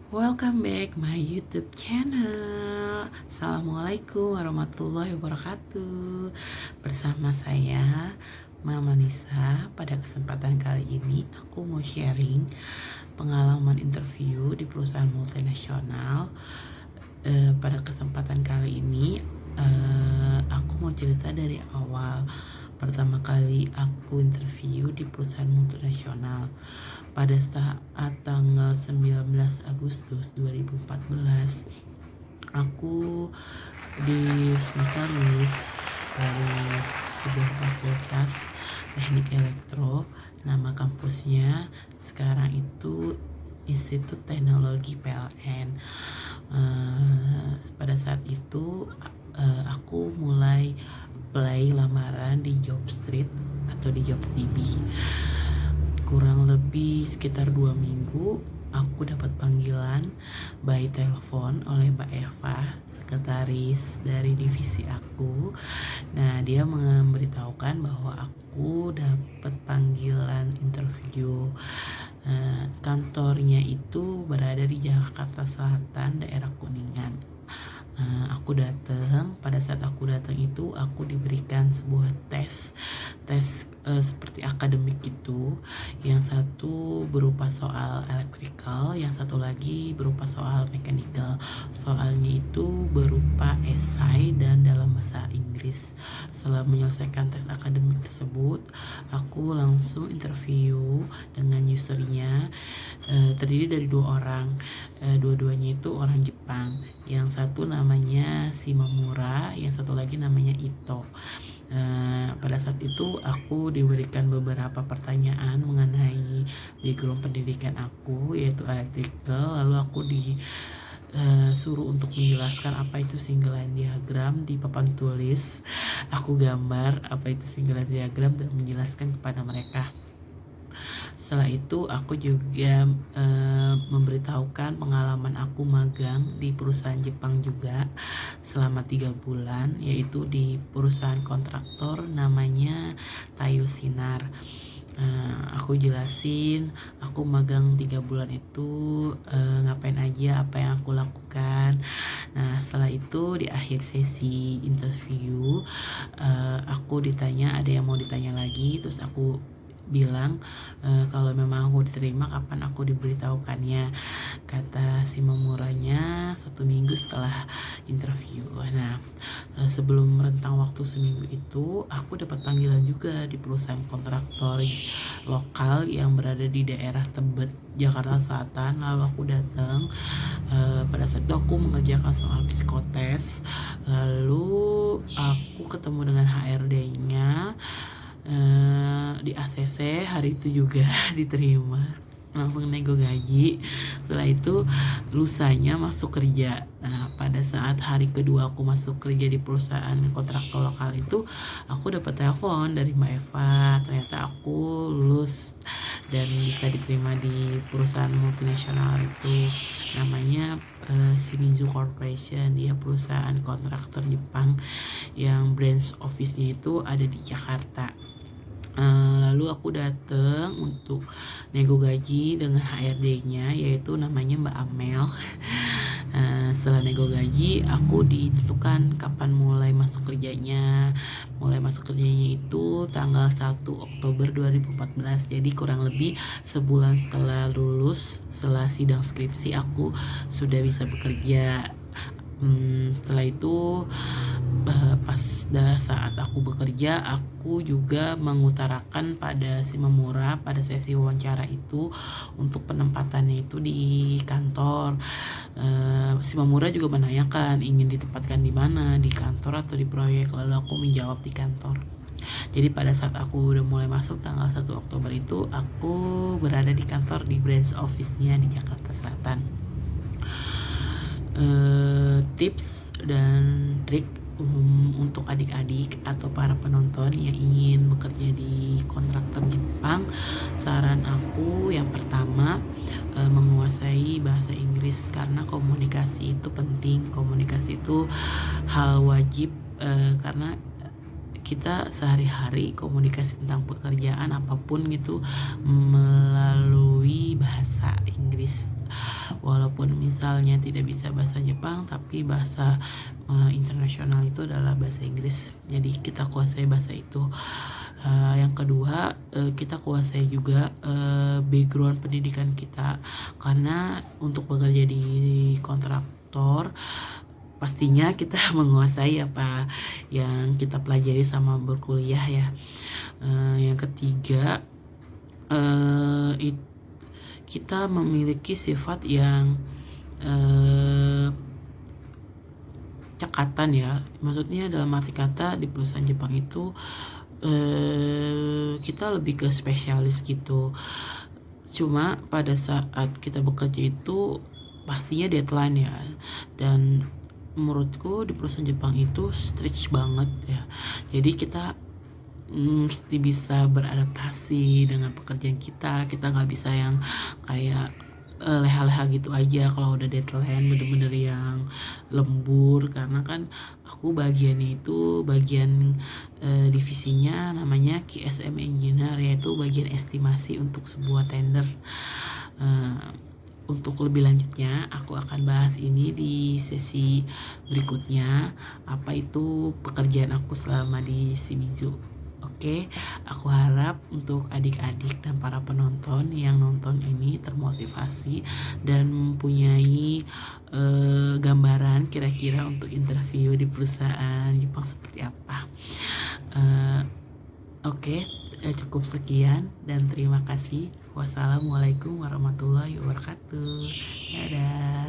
Welcome back my YouTube channel. Assalamualaikum warahmatullahi wabarakatuh. Bersama saya Mama Nisa. Pada kesempatan kali ini aku mau sharing pengalaman interview di perusahaan multinasional. Pada kesempatan kali ini aku mau cerita dari awal. Pertama kali aku interview di perusahaan multinasional pada saat tanggal 19 Agustus 2014, aku diresmikan lulus dari sebuah fakultas teknik elektro. Nama kampusnya sekarang itu Institut Teknologi PLN. Pada saat itu aku mulai apply lamaran di Jobstreet atau di JobsDB. Kurang lebih sekitar 2 minggu aku dapat panggilan by telepon oleh Mbak Eva, sekretaris dari divisi aku. Nah, dia memberitahukan bahwa aku dapat panggilan interview. Kantornya itu berada di Jakarta Selatan, daerah Kuningan. Aku datang. Pada saat aku datang itu aku diberikan sebuah tes seperti akademik gitu. Yang satu berupa soal electrical, yang satu lagi berupa soal mechanical. Soalnya itu berupa esai dan dalam bahasa Inggris. Setelah menyelesaikan tes akademik tersebut, aku langsung interview dengan usernya. Terdiri dari 2 orang. Dua-duanya itu orang Jepang. Yang satu namanya Shimamura, yang satu lagi namanya Ito. Pada saat itu aku diberikan beberapa pertanyaan mengenai background pendidikan aku, yaitu electrical. Lalu aku disuruh untuk menjelaskan apa itu single line diagram di papan tulis. Aku gambar apa itu single line diagram dan menjelaskan kepada mereka. Setelah itu aku juga memberitahukan pengalaman aku magang di perusahaan Jepang juga selama 3 bulan, yaitu di perusahaan kontraktor namanya Taiyo Sinar. Aku jelasin aku magang 3 bulan itu ngapain aja, apa yang aku lakukan. Nah, setelah itu di akhir sesi interview aku ditanya ada yang mau ditanya lagi, terus aku bilang kalau memang aku diterima kapan aku diberitahukannya. Kata si memuranya 1 minggu setelah interview. Nah, sebelum rentang waktu seminggu itu aku dapat panggilan juga di perusahaan kontraktor lokal yang berada di daerah Tebet, Jakarta Selatan. Lalu aku datang. Pada saat itu aku mengerjakan soal psikotes. Lalu aku ketemu dengan HRD-nya di ACC. Hari itu juga diterima, langsung nego gaji. Setelah itu lusanya masuk kerja. Nah, pada saat hari kedua aku masuk kerja di perusahaan kontraktor lokal itu, aku dapat telepon dari Mbak Eva. Ternyata aku lulus dan bisa diterima di perusahaan multinasional itu, namanya Shimizu Corporation. Dia perusahaan kontraktor Jepang yang branch office-nya itu ada di Jakarta. Lalu aku datang untuk nego gaji dengan HRD-nya, yaitu namanya Mbak Amel. Setelah nego gaji, aku ditentukan kapan mulai masuk kerjanya. Mulai masuk kerjanya itu tanggal 1 Oktober 2014. Jadi kurang lebih sebulan setelah lulus, setelah sidang skripsi, aku sudah bisa bekerja. Setelah itu pas saat aku bekerja, aku juga mengutarakan pada si Memura pada sesi wawancara itu untuk penempatannya itu di kantor. Si Memura juga menanyakan ingin ditempatkan di mana, di kantor atau di proyek. Lalu aku menjawab di kantor. Jadi pada saat aku udah mulai masuk tanggal 1 Oktober itu, aku berada di kantor di branch office-nya di Jakarta Selatan. Tips dan trik untuk adik-adik atau para penonton yang ingin bekerja di kontraktor Jepang, saran aku yang pertama menguasai bahasa Inggris, karena komunikasi itu penting. Komunikasi itu hal wajib, karena kita sehari-hari komunikasi tentang pekerjaan apapun gitu melalui bahasa Inggris. walaupun misalnya tidak bisa bahasa Jepang, tapi bahasa internasional itu adalah bahasa Inggris, jadi kita kuasai bahasa itu. Yang kedua, kita kuasai juga background pendidikan kita, karena untuk bekerja di kontraktor pastinya kita menguasai apa yang kita pelajari sama berkuliah ya. Yang ketiga, kita memiliki sifat yang cekatan ya, maksudnya dalam arti kata di perusahaan Jepang itu kita lebih ke spesialis gitu. Cuma pada saat kita bekerja itu pastinya deadline ya, dan menurutku di perusahaan Jepang itu strict banget ya, jadi kita mesti bisa beradaptasi dengan pekerjaan kita nggak bisa yang kayak leha-leha gitu aja. Kalau udah deadline bener-bener yang lembur, karena kan aku bagiannya itu bagian divisinya namanya QSM Engineer, yaitu bagian estimasi untuk sebuah tender. Untuk lebih lanjutnya aku akan bahas ini di sesi berikutnya, apa itu pekerjaan aku selama di Shimizu. Oke, aku harap untuk adik-adik dan para penonton yang nonton ini termotivasi dan mempunyai gambaran kira-kira untuk interview di perusahaan Jepang seperti apa. Oke, cukup sekian dan terima kasih. Wassalamualaikum warahmatullahi wabarakatuh. Dadah.